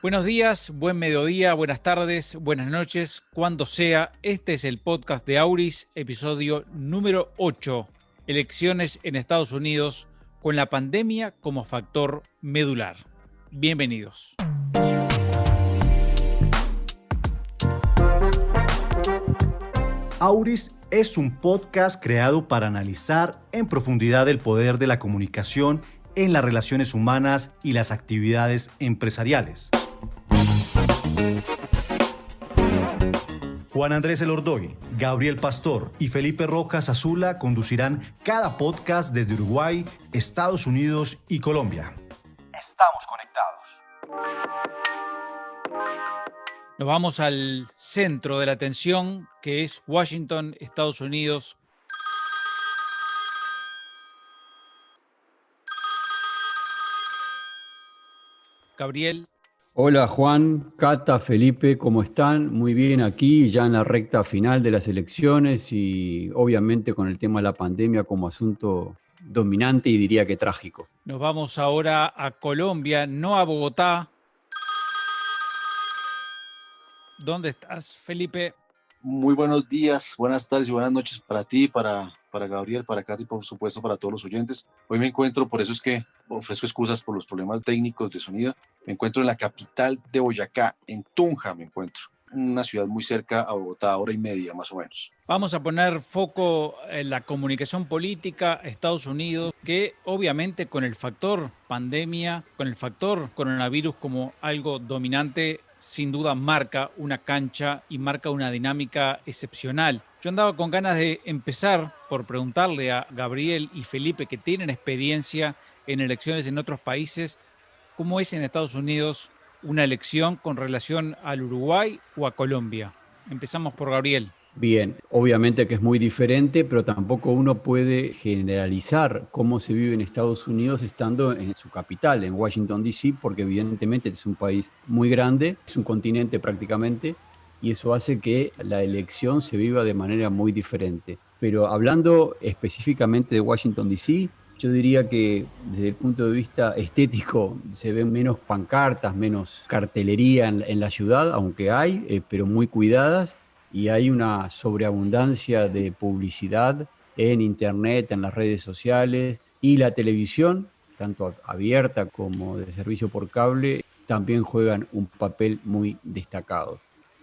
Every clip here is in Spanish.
Buenos días, buen mediodía, buenas tardes, buenas noches, cuando sea. Este es el podcast de Auris, episodio número 8, elecciones en Estados Unidos con la pandemia como factor medular. Bienvenidos. Auris es un podcast creado para analizar en profundidad el poder de la comunicación en las relaciones humanas y las actividades empresariales. Juan Andrés Elordoy, Gabriel Pastor y Felipe Rojas Azula conducirán cada podcast desde Uruguay, Estados Unidos y Colombia. Estamos conectados. Nos vamos al centro de la atención, que es Washington, Estados Unidos. Gabriel. Hola Juan, Cata, Felipe, ¿cómo están? Muy bien aquí, ya en la recta final de las elecciones y obviamente con el tema de la pandemia como asunto dominante y diría que trágico. Nos vamos ahora a Colombia, no a Bogotá. ¿Dónde estás, Felipe? Muy buenos días, buenas tardes y buenas noches para ti, para Gabriel, para Katy y por supuesto para todos los oyentes. Hoy me encuentro, por eso es que ofrezco excusas por los problemas técnicos de sonido. Me encuentro en la capital de Boyacá, en Tunja me encuentro. Una ciudad muy cerca a Bogotá, hora y media más o menos. Vamos a poner foco en la comunicación política Estados Unidos, que obviamente con el factor pandemia, con el factor coronavirus como algo dominante, sin duda marca una cancha y marca una dinámica excepcional. Yo andaba con ganas de empezar por preguntarle a Gabriel y Felipe, que tienen experiencia en elecciones en otros países, ¿cómo es en Estados Unidos una elección con relación al Uruguay o a Colombia? Empezamos por Gabriel. Bien, obviamente que es muy diferente, pero tampoco uno puede generalizar cómo se vive en Estados Unidos estando en su capital, en Washington, D.C., porque evidentemente es un país muy grande, es un continente prácticamente, y eso hace que la elección se viva de manera muy diferente. Pero hablando específicamente de Washington, D.C., yo diría que desde el punto de vista estético se ven menos pancartas, menos cartelería en la ciudad, aunque hay, pero muy cuidadas. Y hay una sobreabundancia de publicidad en internet, en las redes sociales y la televisión, tanto abierta como de servicio por cable, también juegan un papel muy destacado.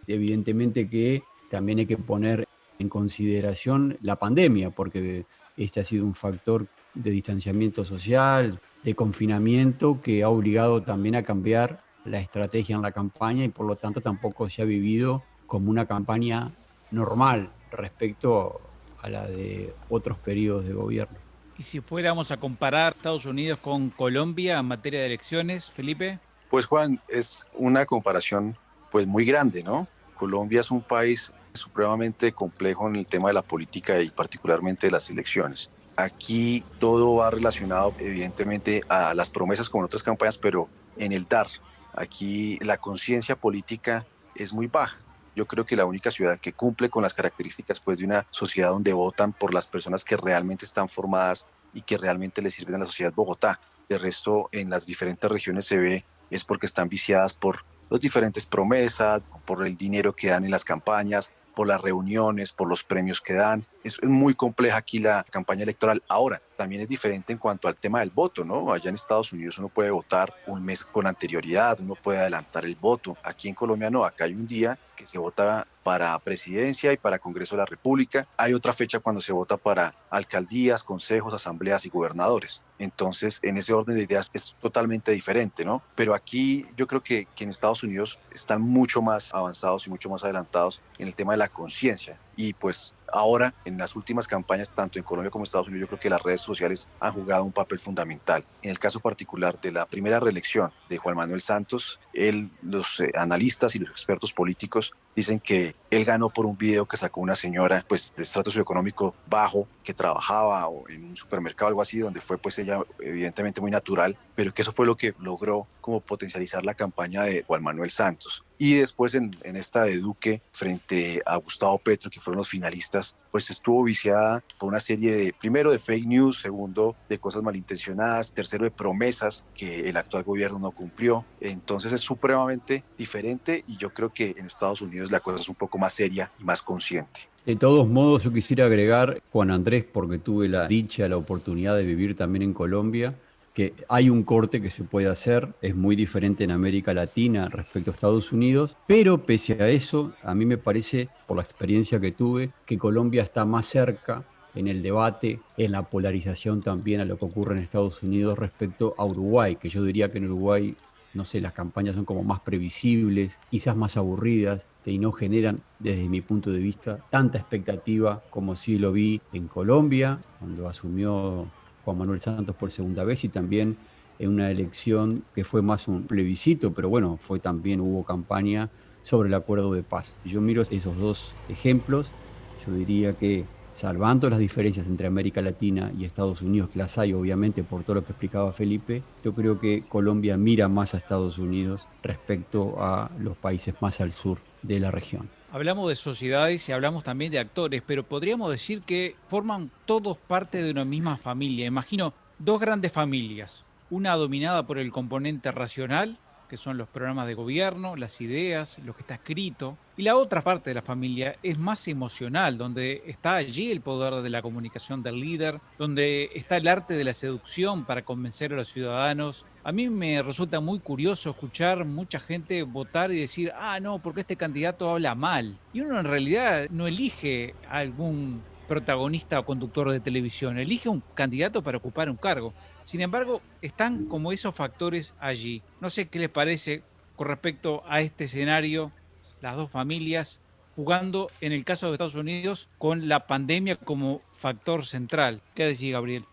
Evidentemente que también hay que poner en consideración la pandemia, porque este ha sido un factor de distanciamiento social, de confinamiento, que ha obligado también a cambiar la estrategia en la campaña y por lo tanto tampoco se ha vivido como una campaña normal respecto a la de otros periodos de gobierno. Y si fuéramos a comparar Estados Unidos con Colombia en materia de elecciones, Felipe. Pues Juan, es una comparación pues muy grande, ¿no? Colombia es un país supremamente complejo en el tema de la política y particularmente de las elecciones. Aquí todo va relacionado evidentemente a las promesas como en otras campañas, pero en el dar. Aquí la conciencia política es muy baja. Yo creo que la única ciudad que cumple con las características pues, de una sociedad donde votan por las personas que realmente están formadas y que realmente le sirven a la sociedad, Bogotá. De resto, en las diferentes regiones se ve es porque están viciadas por las diferentes promesas, por el dinero que dan en las campañas, por las reuniones, por los premios que dan. Es muy compleja aquí la campaña electoral. Ahora, también es diferente en cuanto al tema del voto, ¿no? Allá en Estados Unidos uno puede votar un mes con anterioridad, uno puede adelantar el voto. Aquí en Colombia no, acá hay un día que se vota para presidencia y para Congreso de la República. Hay otra fecha cuando se vota para alcaldías, consejos, asambleas y gobernadores. Entonces, en ese orden de ideas es totalmente diferente, ¿no? Pero aquí yo creo que en Estados Unidos están mucho más avanzados y mucho más adelantados en el tema de la conciencia. Y pues ahora, en las últimas campañas, tanto en Colombia como en Estados Unidos, yo creo que las redes sociales han jugado un papel fundamental. En el caso particular de la primera reelección de Juan Manuel Santos, los analistas y los expertos políticos dicen que él ganó por un video que sacó una señora pues de estrato socioeconómico bajo que trabajaba o en un supermercado o algo así, donde fue pues ella evidentemente muy natural, pero que eso fue lo que logró como potencializar la campaña de Juan Manuel Santos. Y después en esta de Duque frente a Gustavo Petro, que fueron los finalistas, pues estuvo viciada por una serie de, primero de fake news, segundo de cosas malintencionadas, tercero de promesas que el actual gobierno no cumplió. Entonces es supremamente diferente y yo creo que en Estados Unidos la cosa es un poco más seria y más consciente. De todos modos, yo quisiera agregar, Juan Andrés, porque tuve la dicha, la oportunidad de vivir también en Colombia, que hay un corte que se puede hacer, es muy diferente en América Latina respecto a Estados Unidos, pero pese a eso, a mí me parece, por la experiencia que tuve, que Colombia está más cerca en el debate, en la polarización también a lo que ocurre en Estados Unidos respecto a Uruguay, que yo diría que en Uruguay, no sé, las campañas son como más previsibles, quizás más aburridas, y no generan, desde mi punto de vista, tanta expectativa como sí lo vi en Colombia, cuando asumió Juan Manuel Santos por segunda vez, y también en una elección que fue más un plebiscito, pero bueno, fue también, hubo campaña sobre el acuerdo de paz. Si yo miro esos dos ejemplos, yo diría que, salvando las diferencias entre América Latina y Estados Unidos, que las hay obviamente por todo lo que explicaba Felipe, yo creo que Colombia mira más a Estados Unidos respecto a los países más al sur de la región. Hablamos de sociedades y hablamos también de actores, pero podríamos decir que forman todos parte de una misma familia. Imagino dos grandes familias, una dominada por el componente racional, que son los programas de gobierno, las ideas, lo que está escrito, y la otra parte de la familia es más emocional, donde está allí el poder de la comunicación del líder, donde está el arte de la seducción para convencer a los ciudadanos. A mí me resulta muy curioso escuchar mucha gente votar y decir, ah, no, porque este candidato habla mal. Y uno en realidad no elige a algún protagonista o conductor de televisión, elige un candidato para ocupar un cargo. Sin embargo, están como esos factores allí. No sé qué les parece con respecto a este escenario, las dos familias jugando, en el caso de Estados Unidos, con la pandemia como factor central. ¿Qué decís, Gabriel?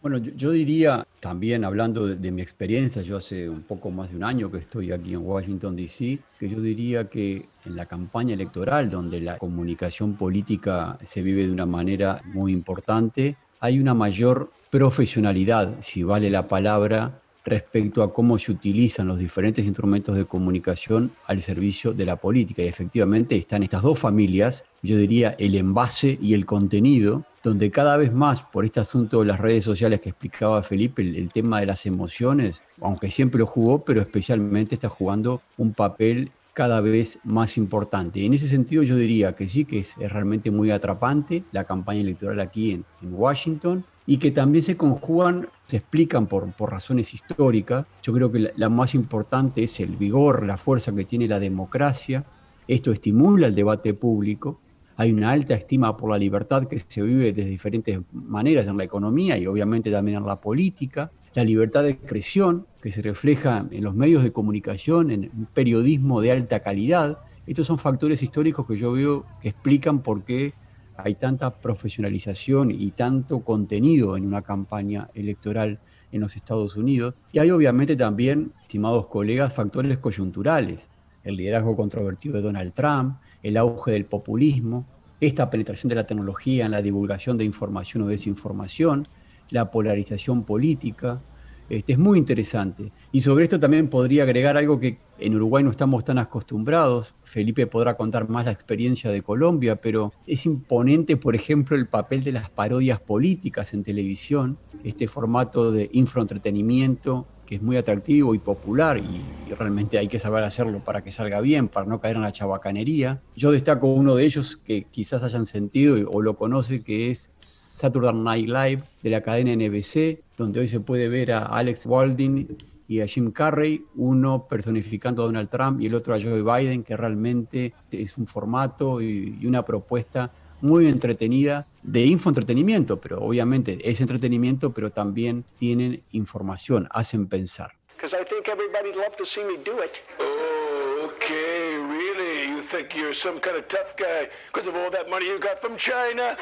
Bueno, yo diría, también hablando de mi experiencia, yo hace un poco más de un año que estoy aquí en Washington, D.C., que yo diría que en la campaña electoral, donde la comunicación política se vive de una manera muy importante, hay una mayor profesionalidad, si vale la palabra, respecto a cómo se utilizan los diferentes instrumentos de comunicación al servicio de la política. Y efectivamente están estas dos familias, yo diría el envase y el contenido, donde cada vez más, por este asunto de las redes sociales que explicaba Felipe, el tema de las emociones, aunque siempre lo jugó, pero especialmente está jugando un papel cada vez más importante. Y en ese sentido yo diría que sí, que es realmente muy atrapante la campaña electoral aquí en Washington, y que también se conjugan, se explican por razones históricas. Yo creo que la más importante es el vigor, la fuerza que tiene la democracia. Esto estimula el debate público. Hay una alta estima por la libertad que se vive de diferentes maneras en la economía y obviamente también en la política. La libertad de expresión que se refleja en los medios de comunicación, en un periodismo de alta calidad. Estos son factores históricos que yo veo que explican por qué hay tanta profesionalización y tanto contenido en una campaña electoral en los Estados Unidos. Y hay obviamente también, estimados colegas, factores coyunturales. El liderazgo controvertido de Donald Trump, el auge del populismo, esta penetración de la tecnología en la divulgación de información o desinformación, la polarización política. Es muy interesante. Y sobre esto también podría agregar algo que en Uruguay no estamos tan acostumbrados. Felipe podrá contar más la experiencia de Colombia, pero es imponente, por ejemplo, el papel de las parodias políticas en televisión, este formato de infoentretenimiento que es muy atractivo y popular y realmente hay que saber hacerlo para que salga bien, para no caer en la chabacanería. Yo destaco uno de ellos que quizás hayan sentido o lo conoce, que es Saturday Night Live de la cadena NBC, donde hoy se puede ver a Alex Baldwin y a Jim Carrey, uno personificando a Donald Trump y el otro a Joe Biden, que realmente es un formato y una propuesta muy entretenida de infoentretenimiento, pero obviamente es entretenimiento, pero también tienen información, hacen pensar. Because I think everybody'd love to see me do it. Oh, okay, really? You think you're some kind of tough guy because of all that money you got from China?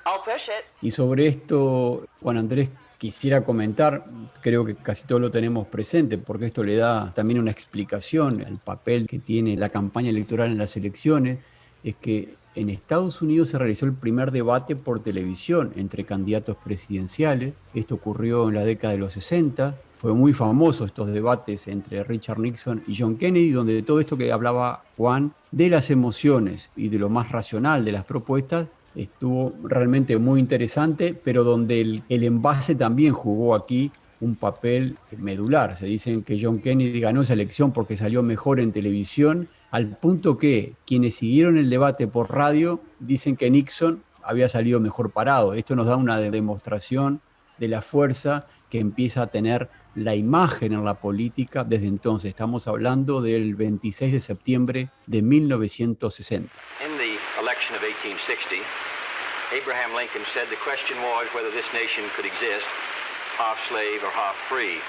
I'll push it. Y sobre esto, Juan Andrés, quisiera comentar, creo que casi todo lo tenemos presente, porque esto le da también una explicación al papel que tiene la campaña electoral en las elecciones, es que en Estados Unidos se realizó el primer debate por televisión entre candidatos presidenciales. Esto ocurrió en la década de los 60, Fue muy famoso estos debates entre Richard Nixon y John Kennedy, donde de todo esto que hablaba Juan, de las emociones y de lo más racional de las propuestas, estuvo realmente muy interesante, pero donde el envase también jugó aquí un papel medular. Se dicen que John Kennedy ganó esa elección porque salió mejor en televisión, al punto que quienes siguieron el debate por radio dicen que Nixon había salido mejor parado. Esto nos da una demostración de la fuerza que empieza a tener la imagen en la política desde entonces. Estamos hablando del 26 de septiembre de 1960. In the election of 1860, Abraham Lincoln said the question was whether this nation could exist half slave or half free.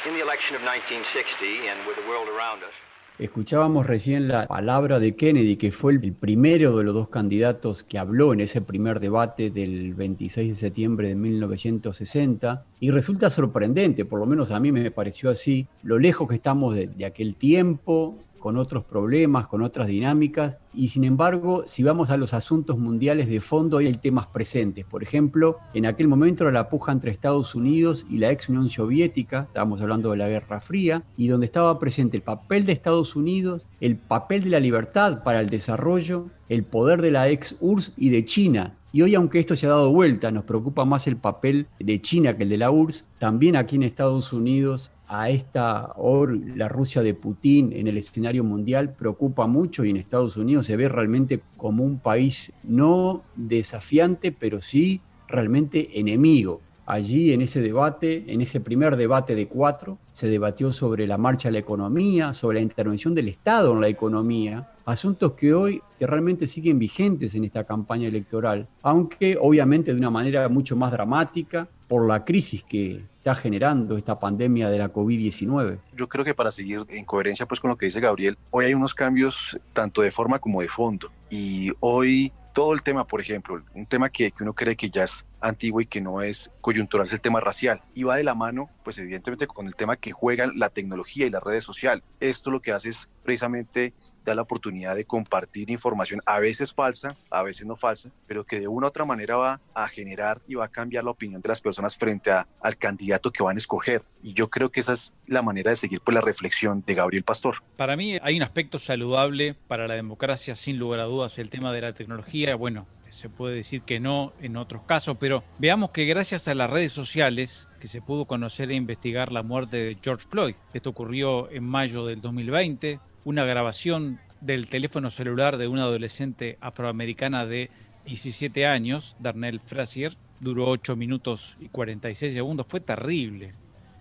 In the election of 1960, and with the world around us, escuchábamos recién la palabra de Kennedy, que fue el primero de los dos candidatos que habló en ese primer debate del 26 de septiembre de 1960, y resulta sorprendente, por lo menos a mí me pareció así, lo lejos que estamos de aquel tiempo, con otros problemas, con otras dinámicas, y sin embargo, si vamos a los asuntos mundiales de fondo, hay temas presentes. Por ejemplo, en aquel momento era la puja entre Estados Unidos y la ex Unión Soviética, estábamos hablando de la Guerra Fría, y donde estaba presente el papel de Estados Unidos, el papel de la libertad para el desarrollo, el poder de la ex URSS y de China. Y hoy, aunque esto se ha dado vuelta, nos preocupa más el papel de China que el de la URSS, también aquí en Estados Unidos, la Rusia de Putin en el escenario mundial preocupa mucho, y en Estados Unidos se ve realmente como un país no desafiante, pero sí realmente enemigo. Allí en ese debate, en ese primer debate de 4, se debatió sobre la marcha de la economía, sobre la intervención del Estado en la economía, asuntos que hoy realmente siguen vigentes en esta campaña electoral, aunque obviamente de una manera mucho más dramática por la crisis que está generando esta pandemia de la COVID-19. Yo creo que para seguir en coherencia pues con lo que dice Gabriel, hoy hay unos cambios tanto de forma como de fondo, y hoy todo el tema, por ejemplo, un tema que uno cree que ya es antiguo y que no es coyuntural, es el tema racial, y va de la mano pues evidentemente con el tema que juegan la tecnología y las redes sociales. Esto lo que hace es precisamente da la oportunidad de compartir información, a veces falsa, a veces no falsa, pero que de una u otra manera va a generar y va a cambiar la opinión de las personas frente al candidato que van a escoger. Y yo creo que esa es la manera de seguir pues la reflexión de Gabriel Pastor. Para mí hay un aspecto saludable para la democracia, sin lugar a dudas, el tema de la tecnología. Bueno, se puede decir que no en otros casos, pero veamos que gracias a las redes sociales que se pudo conocer e investigar la muerte de George Floyd. Esto ocurrió en mayo del 2020. Una grabación del teléfono celular de una adolescente afroamericana de 17 años, Darnell Frazier, duró 8 minutos y 46 segundos. Fue terrible,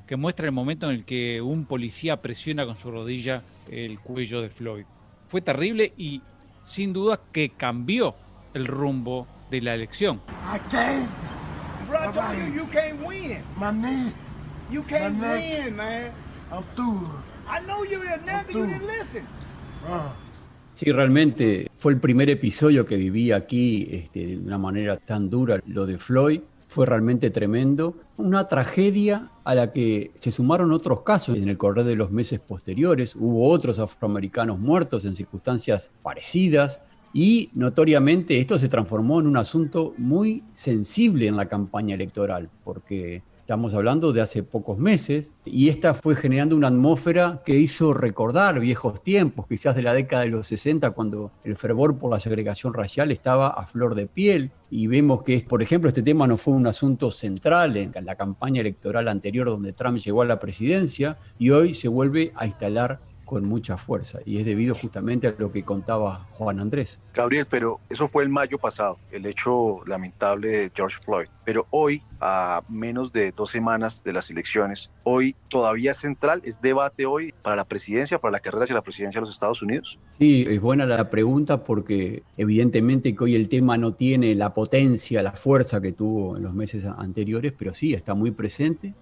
que muestra el momento en el que un policía presiona con su rodilla el cuello de Floyd. Fue terrible y sin duda que cambió el rumbo de la elección. I can't. Bro, I told you can't win. My knee. You can't win, man. I'm through. I know you were never, you didn't listen. Sí, realmente fue el primer episodio que viví aquí de una manera tan dura. Lo de Floyd fue realmente tremendo. Una tragedia a la que se sumaron otros casos en el correr de los meses posteriores. Hubo otros afroamericanos muertos en circunstancias parecidas. Y notoriamente esto se transformó en un asunto muy sensible en la campaña electoral, porque estamos hablando de hace pocos meses, y esta fue generando una atmósfera que hizo recordar viejos tiempos, quizás de la década de los 60, cuando el fervor por la segregación racial estaba a flor de piel. Y vemos que, por ejemplo, este tema no fue un asunto central en la campaña electoral anterior donde Trump llegó a la presidencia, y hoy se vuelve a instalar con mucha fuerza, y es debido justamente a lo que contaba Juan Andrés. Gabriel, pero eso fue el mayo pasado, el hecho lamentable de George Floyd. Pero hoy, a menos de 2 semanas de las elecciones, hoy todavía es central, es debate hoy para la presidencia, para la carrera hacia la presidencia de los Estados Unidos. Sí, es buena la pregunta, porque evidentemente que hoy el tema no tiene la potencia, la fuerza que tuvo en los meses anteriores, pero sí, está muy presente,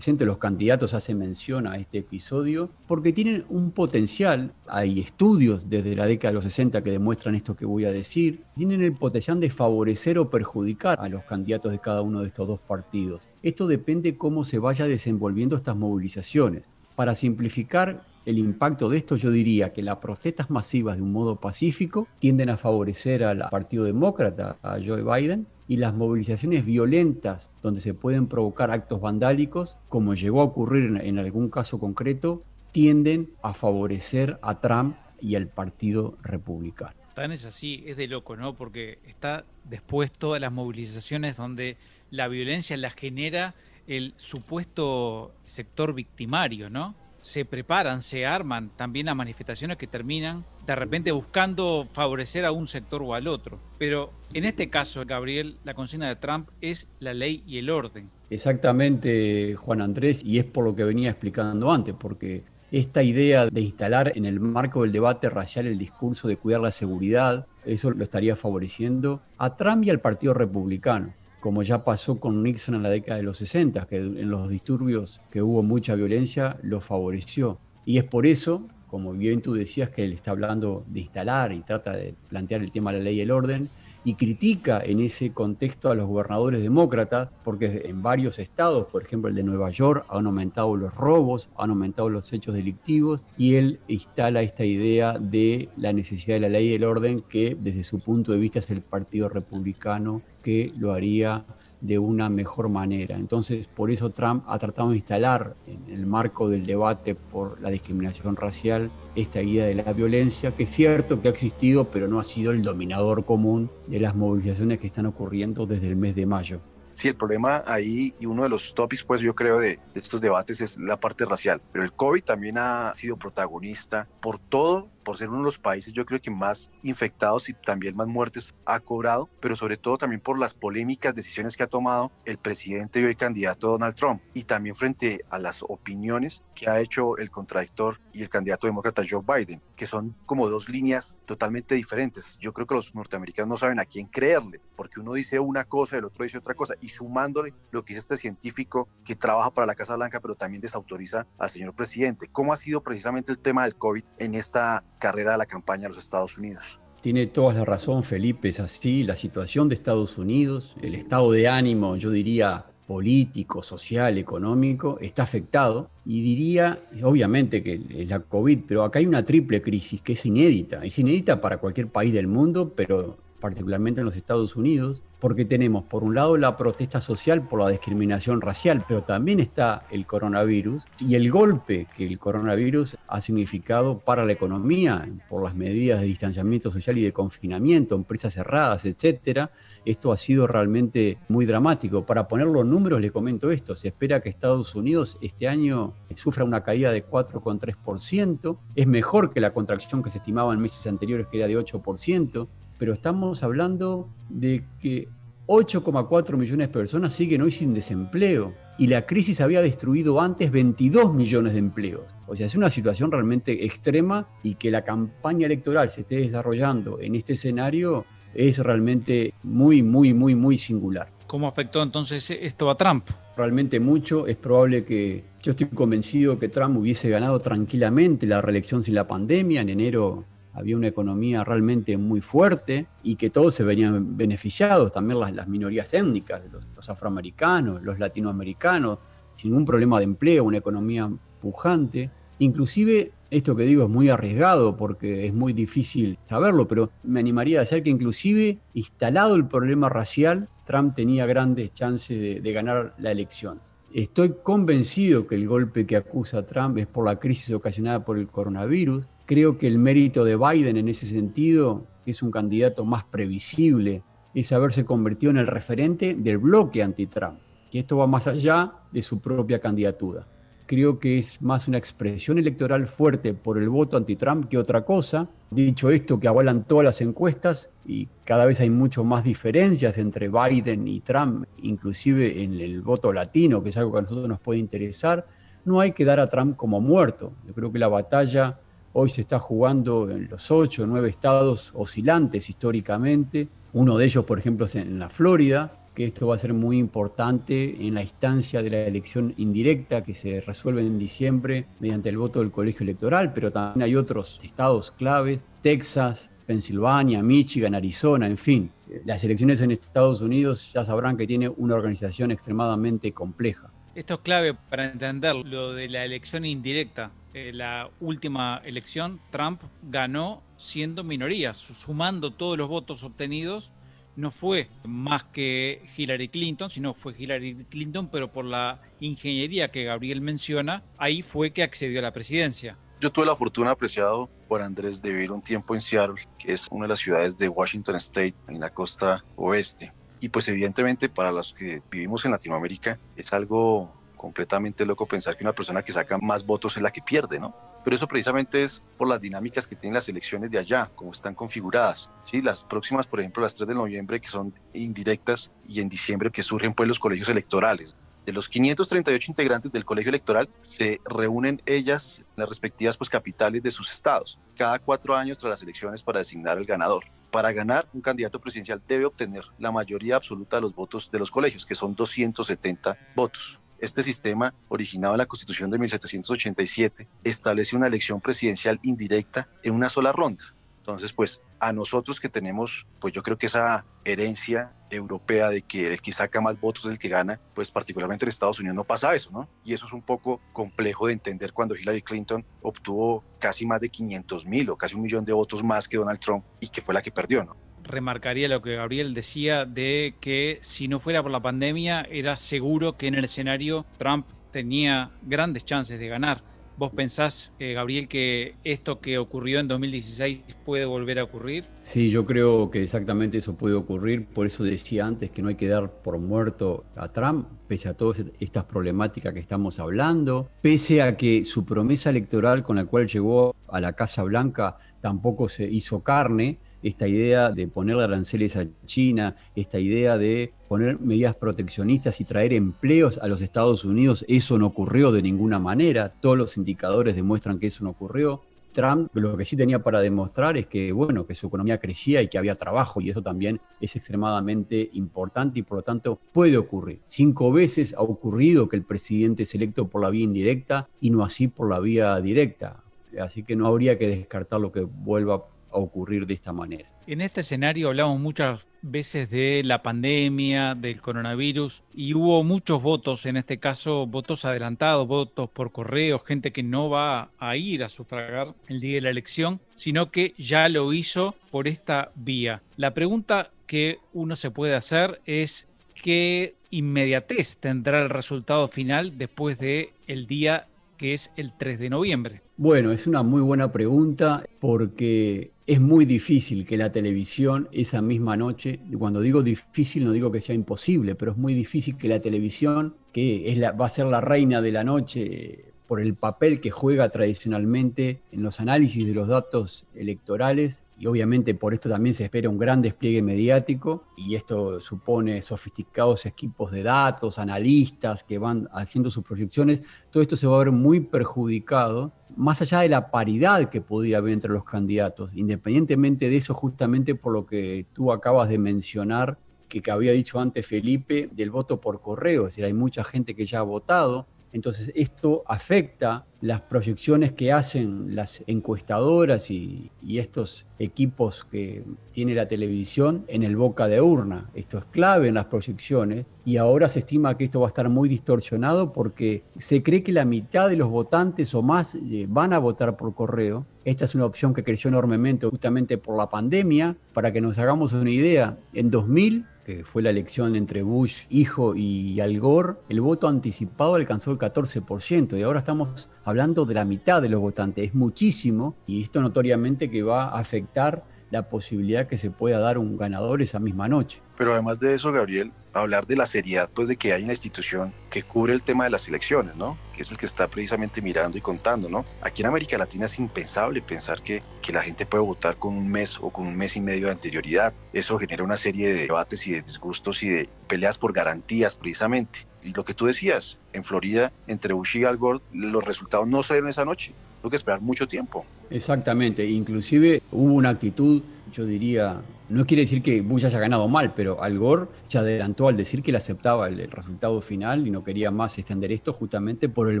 los candidatos hacen mención a este episodio, porque tienen un potencial. Hay estudios desde la década de los 60 que demuestran esto que voy a decir, tienen el potencial de favorecer o perjudicar a los candidatos de cada uno de estos dos partidos. Esto depende cómo se vaya desenvolviendo estas movilizaciones. Para simplificar el impacto de esto, yo diría que las protestas masivas de un modo pacífico tienden a favorecer al Partido Demócrata, a Joe Biden, y las movilizaciones violentas donde se pueden provocar actos vandálicos, como llegó a ocurrir en algún caso concreto, tienden a favorecer a Trump y al Partido Republicano. Tan es así, es de loco, ¿no? Porque está después todas las movilizaciones donde la violencia la genera el supuesto sector victimario, ¿no? Se preparan, se arman también a manifestaciones que terminan de repente buscando favorecer a un sector o al otro. Pero en este caso, Gabriel, la consigna de Trump es la ley y el orden. Exactamente, Juan Andrés, y es por lo que venía explicando antes, porque esta idea de instalar en el marco del debate racial el discurso de cuidar la seguridad, eso lo estaría favoreciendo a Trump y al Partido Republicano, como ya pasó con Nixon en la década de los 60, que en los disturbios que hubo mucha violencia lo favoreció. Y es por eso, como bien tú decías, que él está hablando de instalar y trata de plantear el tema de la ley y el orden, y critica en ese contexto a los gobernadores demócratas, porque en varios estados, por ejemplo el de Nueva York, han aumentado los robos, han aumentado los hechos delictivos, y él instala esta idea de la necesidad de la ley y el orden, que desde su punto de vista es el Partido Republicano que lo haría de una mejor manera. Entonces, por eso Trump ha tratado de instalar en el marco del debate por la discriminación racial esta idea de la violencia, que es cierto que ha existido, pero no ha sido el dominador común de las movilizaciones que están ocurriendo desde el mes de mayo. Sí, el problema ahí, y uno de los topics, pues yo creo, de estos debates es la parte racial. Pero el COVID también ha sido protagonista por todo, por ser uno de los países, yo creo que más infectados y también más muertes ha cobrado, pero sobre todo también por las polémicas decisiones que ha tomado el presidente y hoy candidato Donald Trump, y también frente a las opiniones que ha hecho el contradictor y el candidato demócrata Joe Biden, que son como dos líneas totalmente diferentes. Yo creo que los norteamericanos no saben a quién creerle, porque uno dice una cosa, el otro dice otra cosa, y sumándole lo que dice este científico que trabaja para la Casa Blanca, pero también desautoriza al señor presidente. ¿Cómo ha sido precisamente el tema del COVID en esta carrera de la campaña de los Estados Unidos? Tiene toda la razón, Felipe, es así. La situación de Estados Unidos, el estado de ánimo, yo diría, político, social, económico, está afectado. Y diría, obviamente que es la COVID, pero acá hay una triple crisis que es inédita. Es inédita para cualquier país del mundo, pero particularmente en los Estados Unidos, porque tenemos por un lado la protesta social por la discriminación racial, pero también está el coronavirus y el golpe que el coronavirus ha significado para la economía por las medidas de distanciamiento social y de confinamiento, empresas cerradas, etcétera. Esto ha sido realmente muy dramático. Para ponerlo en números, le comento esto. Se espera que Estados Unidos este año sufra una caída de 4,3%. Es mejor que la contracción que se estimaba en meses anteriores, que era de 8%. Pero estamos hablando de que 8,4 millones de personas siguen hoy sin desempleo y la crisis había destruido antes 22 millones de empleos. O sea, es una situación realmente extrema, y que la campaña electoral se esté desarrollando en este escenario es realmente muy singular. ¿Cómo afectó entonces esto a Trump? Realmente mucho. Es probable que, yo estoy convencido que Trump hubiese ganado tranquilamente la reelección sin la pandemia. En enero había una economía realmente muy fuerte y que todos se venían beneficiados, también las minorías étnicas, los afroamericanos, los latinoamericanos, sin ningún problema de empleo, una economía pujante. Inclusive, esto que digo es muy arriesgado porque es muy difícil saberlo, pero me animaría a decir que inclusive instalado el problema racial, Trump tenía grandes chances de ganar la elección. Estoy convencido que el golpe que acusa Trump es por la crisis ocasionada por el coronavirus. Creo que el mérito de Biden en ese sentido, que es un candidato más previsible, es haberse convertido en el referente del bloque anti-Trump, que esto va más allá de su propia candidatura. Creo que es más una expresión electoral fuerte por el voto anti-Trump que otra cosa. Dicho esto, que avalan todas las encuestas, y cada vez hay mucho más diferencias entre Biden y Trump, inclusive en el voto latino, que es algo que a nosotros nos puede interesar. No hay que dar a Trump como muerto. Yo creo que la batalla hoy se está jugando en los 8 o 9 estados oscilantes históricamente. Uno de ellos, por ejemplo, es en la Florida, que esto va a ser muy importante en la instancia de la elección indirecta que se resuelve en diciembre mediante el voto del colegio electoral, pero también hay otros estados claves, Texas, Pensilvania, Michigan, Arizona, en fin. Las elecciones en Estados Unidos ya sabrán que tiene una organización extremadamente compleja. Esto es clave para entender lo de la elección indirecta. La última elección, Trump ganó siendo minoría, sumando todos los votos obtenidos, no fue más que Hillary Clinton, sino fue Hillary Clinton, pero por la ingeniería que Gabriel menciona, ahí fue que accedió a la presidencia. Yo tuve la fortuna, apreciado por Andrés, de vivir un tiempo en Seattle, que es una de las ciudades de Washington State, en la costa oeste. Y pues evidentemente para los que vivimos en Latinoamérica es algo completamente loco pensar que una persona que saca más votos es la que pierde, ¿no? Pero eso precisamente es por las dinámicas que tienen las elecciones de allá, cómo están configuradas. Sí, las próximas, por ejemplo, las 3 de noviembre, que son indirectas, y en diciembre, que surgen pues los colegios electorales. De los 538 integrantes del colegio electoral, se reúnen ellas en las respectivas pues, capitales de sus estados, cada 4 años tras las elecciones para designar al ganador. Para ganar, un candidato presidencial debe obtener la mayoría absoluta de los votos de los colegios, que son 270 votos. Este sistema, originado en la Constitución de 1787, establece una elección presidencial indirecta en una sola ronda. Entonces, pues, a nosotros que tenemos, pues yo creo que esa herencia europea de que el que saca más votos es el que gana, pues particularmente en Estados Unidos no pasa eso, ¿no? Y eso es un poco complejo de entender cuando Hillary Clinton obtuvo casi más de 500,000 o casi 1,000,000 de votos más que Donald Trump y que fue la que perdió, ¿no? Remarcaría lo que Gabriel decía de que si no fuera por la pandemia era seguro que en el escenario Trump tenía grandes chances de ganar. ¿Vos pensás, Gabriel, que esto que ocurrió en 2016 puede volver a ocurrir? Sí, yo creo que exactamente eso puede ocurrir. Por eso decía antes que no hay que dar por muerto a Trump, pese a todas estas problemáticas que estamos hablando, pese a que su promesa electoral con la cual llegó a la Casa Blanca tampoco se hizo carne. Esta idea de poner aranceles a China, esta idea de poner medidas proteccionistas y traer empleos a los Estados Unidos, eso no ocurrió de ninguna manera. Todos los indicadores demuestran que eso no ocurrió. Trump lo que sí tenía para demostrar es que, bueno, que su economía crecía y que había trabajo, y eso también es extremadamente importante y por lo tanto puede ocurrir. 5 veces ha ocurrido que el presidente es electo por la vía indirecta y no así por la vía directa. Así que no habría que descartar lo que vuelva a ocurrir de esta manera. En este escenario hablamos muchas veces de la pandemia, del coronavirus, y hubo muchos votos, en este caso votos adelantados, votos por correo, gente que no va a ir a sufragar el día de la elección, sino que ya lo hizo por esta vía. La pregunta que uno se puede hacer es ¿qué inmediatez tendrá el resultado final después del día que es el 3 de noviembre? Bueno, es una muy buena pregunta porque es muy difícil que la televisión esa misma noche, cuando digo difícil no digo que sea imposible, pero es muy difícil que la televisión, que va a ser la reina de la noche por el papel que juega tradicionalmente en los análisis de los datos electorales, y obviamente por esto también se espera un gran despliegue mediático, y esto supone sofisticados equipos de datos, analistas que van haciendo sus proyecciones. Todo esto se va a ver muy perjudicado, más allá de la paridad que podría haber entre los candidatos, independientemente de eso, justamente por lo que tú acabas de mencionar, que había dicho antes Felipe, del voto por correo. Es decir, hay mucha gente que ya ha votado. Entonces esto afecta las proyecciones que hacen las encuestadoras y estos equipos que tiene la televisión en el boca de urna. Esto es clave en las proyecciones y ahora se estima que esto va a estar muy distorsionado porque se cree que la mitad de los votantes o más van a votar por correo. Esta es una opción que creció enormemente justamente por la pandemia. Para que nos hagamos una idea, en 2000, que fue la elección entre Bush hijo y Al Gore, el voto anticipado alcanzó el 14% y ahora estamos hablando de la mitad de los votantes. Es muchísimo y esto notoriamente que va a afectar la posibilidad que se pueda dar un ganador esa misma noche. Pero además de eso, Gabriel, hablar de la seriedad pues de que hay una institución que cubre el tema de las elecciones, ¿no? Que es el que está precisamente mirando y contando, ¿no? Aquí en América Latina es impensable pensar que la gente puede votar con un mes o con un mes y medio de anterioridad. Eso genera una serie de debates y de disgustos y de peleas por garantías precisamente. Y lo que tú decías, en Florida, entre Bush y Al Gore, los resultados no salieron esa noche. Tuvo que esperar mucho tiempo. Exactamente, inclusive hubo una actitud, yo diría, no quiere decir que Bush haya ganado mal, pero Al Gore se adelantó al decir que él aceptaba el resultado final y no quería más extender esto justamente por el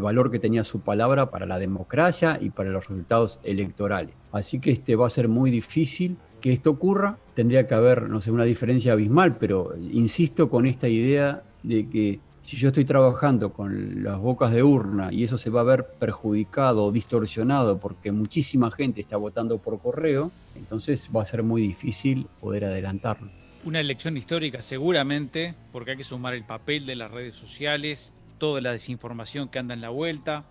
valor que tenía su palabra para la democracia y para los resultados electorales. Así que va a ser muy difícil que esto ocurra. Tendría que haber, no sé, una diferencia abismal, pero insisto con esta idea de que si yo estoy trabajando con las bocas de urna y eso se va a ver perjudicado o distorsionado porque muchísima gente está votando por correo, entonces va a ser muy difícil poder adelantarlo. Una elección histórica seguramente, porque hay que sumar el papel de las redes sociales, toda la desinformación que anda en la vuelta.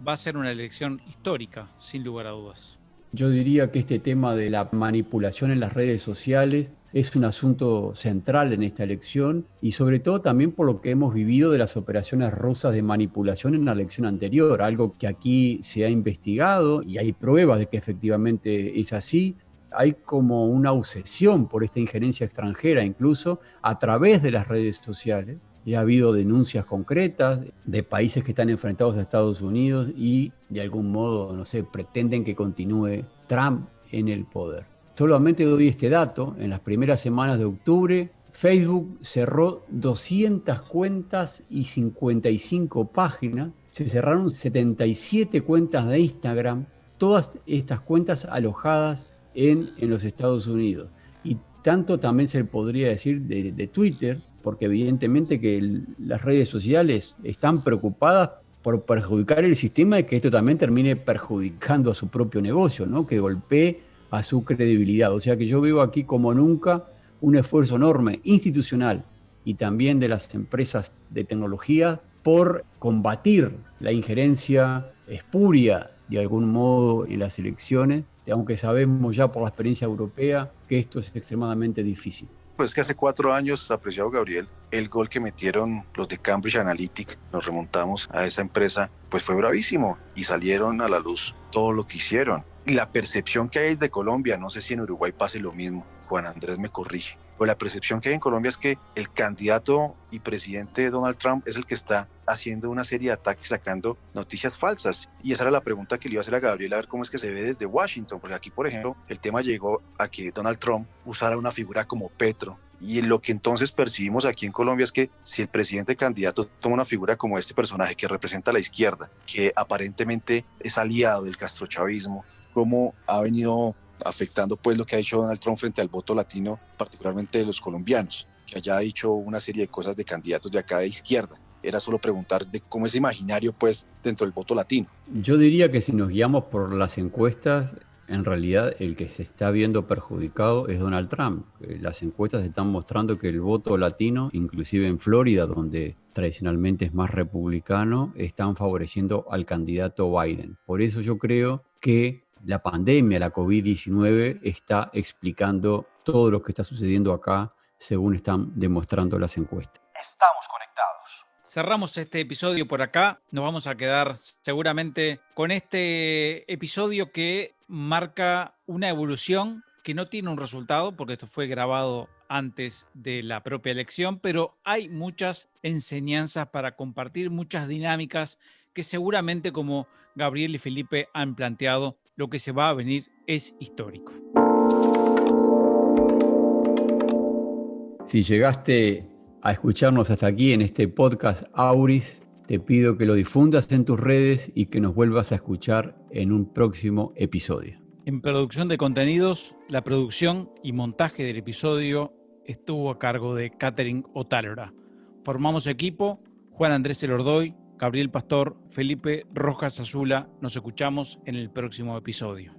Va a ser una elección histórica, sin lugar a dudas. Yo diría que este tema de la manipulación en las redes sociales es un asunto central en esta elección y sobre todo también por lo que hemos vivido de las operaciones rusas de manipulación en la elección anterior, algo que aquí se ha investigado y hay pruebas de que efectivamente es así. Hay como una obsesión por esta injerencia extranjera, incluso a través de las redes sociales. Y ha habido denuncias concretas de países que están enfrentados a Estados Unidos y de algún modo, no sé, pretenden que continúe Trump en el poder. Solamente doy este dato: en las primeras semanas de octubre, Facebook cerró 200 cuentas y 55 páginas. Se cerraron 77 cuentas de Instagram, todas estas cuentas alojadas en los Estados Unidos. Y tanto también se podría decir de Twitter, porque evidentemente que las redes sociales están preocupadas por perjudicar el sistema y que esto también termine perjudicando a su propio negocio, ¿no? Que golpee a su credibilidad. O sea que yo veo aquí como nunca un esfuerzo enorme institucional y también de las empresas de tecnología por combatir la injerencia espuria de algún modo en las elecciones, aunque sabemos ya por la experiencia europea que esto es extremadamente difícil. Pues que hace 4 años, apreciado Gabriel, el gol que metieron los de Cambridge Analytica, nos remontamos a esa empresa, pues fue bravísimo y salieron a la luz todo lo que hicieron. Y la percepción que hay de Colombia, no sé si en Uruguay pase lo mismo, Juan Andrés me corrige, pues la percepción que hay en Colombia es que el candidato y presidente Donald Trump es el que está haciendo una serie de ataques, sacando noticias falsas. Y esa era la pregunta que le iba a hacer a Gabriel, a ver cómo es que se ve desde Washington, porque aquí, por ejemplo, el tema llegó a que Donald Trump usara una figura como Petro. Y lo que entonces percibimos aquí en Colombia es que si el presidente candidato toma una figura como este personaje que representa a la izquierda, que aparentemente es aliado del castrochavismo, cómo ha venido afectando pues lo que ha dicho Donald Trump frente al voto latino, particularmente de los colombianos, que haya dicho una serie de cosas de candidatos de acá de izquierda. Era solo preguntar de cómo es imaginario pues dentro del voto latino. Yo diría que si nos guiamos por las encuestas, en realidad el que se está viendo perjudicado es Donald Trump. Las encuestas están mostrando que el voto latino, inclusive en Florida, donde tradicionalmente es más republicano, están favoreciendo al candidato Biden. Por eso yo creo que la pandemia, la COVID-19, está explicando todo lo que está sucediendo acá, según están demostrando las encuestas. Estamos conectados. Cerramos este episodio por acá. Nos vamos a quedar seguramente con este episodio que marca una evolución que no tiene un resultado, porque esto fue grabado antes de la propia elección, pero hay muchas enseñanzas para compartir, muchas dinámicas que seguramente, como Gabriel y Felipe han planteado, lo que se va a venir es histórico. Si llegaste a escucharnos hasta aquí en este podcast Auris, te pido que lo difundas en tus redes y que nos vuelvas a escuchar en un próximo episodio. En producción de contenidos, la producción y montaje del episodio estuvo a cargo de Catherine Otálora. Formamos equipo: Juan Andrés Elordoy, Gabriel Pastor, Felipe Rojas Azula. Nos escuchamos en el próximo episodio.